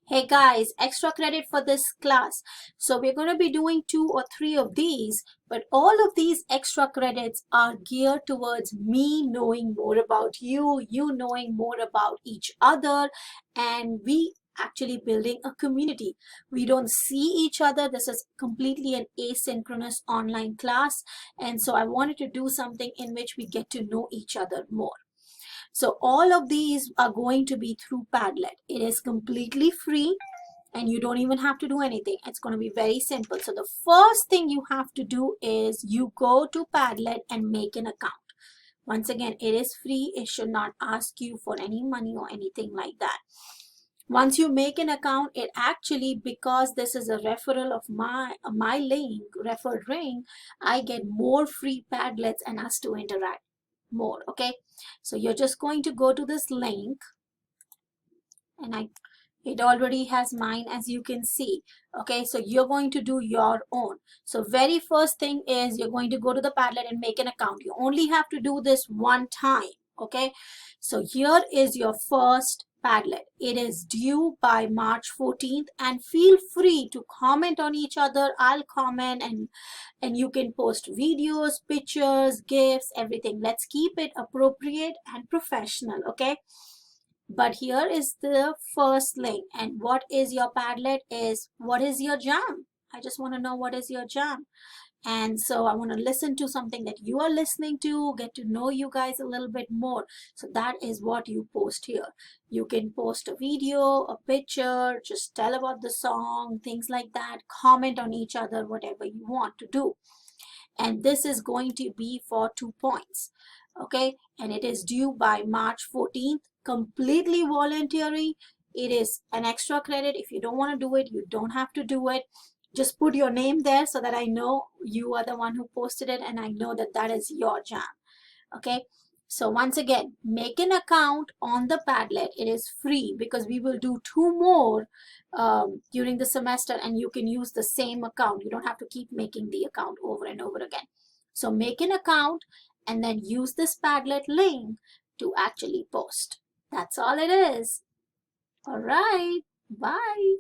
Hey guys, extra credit for this class. So we're going to be doing 2 or 3 of these, but all of these extra credits are geared towards me knowing more about you, you knowing more about each other, and we actually building a community. We don't see each other. This is completely an asynchronous online class. And so I wanted to do something in which we get to know each other more. So all of these are going to be through Padlet. It is completely free and you don't even have to do anything. It's going to be very simple. So the first thing you have to do is you go to Padlet and make an account. Once again, it is free. It should not ask you for any money or anything like that. Once you make an account, it actually, because this is a referral of my link, referred ring, I get more free Padlets and us to interact more. Okay, so you're just going to go to this link, and it already has mine, as you can see. Okay, so you're going to do your own. So very first thing is you're going to go to the Padlet and make an account. You only have to do this one time. Okay, so here is your first Padlet. It is due by March 14th, and feel free to comment on each other. I'll comment, and you can post videos, pictures, gifs, everything. Let's keep it appropriate and professional. Okay, but here is the first link. And what is your Padlet is, what is your jam? I just want to know what is your jam. And so I want to listen to something that you are listening to, get to know you guys a little bit more. So that is what you post here. You can post a video, a picture, just tell about the song, things like that. Comment on each other, whatever you want to do. And this is going to be for 2 points. Okay, and it is due by March 14th. Completely voluntary. It is an extra credit. If you don't want to do it, you don't have to do it. Just put your name there so that I know you are the one who posted it, and I know that that is your jam. Okay, so once again, make an account on the Padlet. It is free because we will do 2 more during the semester, and you can use the same account. You don't have to keep making the account over and over again. So make an account and then use this Padlet link to actually post. That's all it is. All right, bye.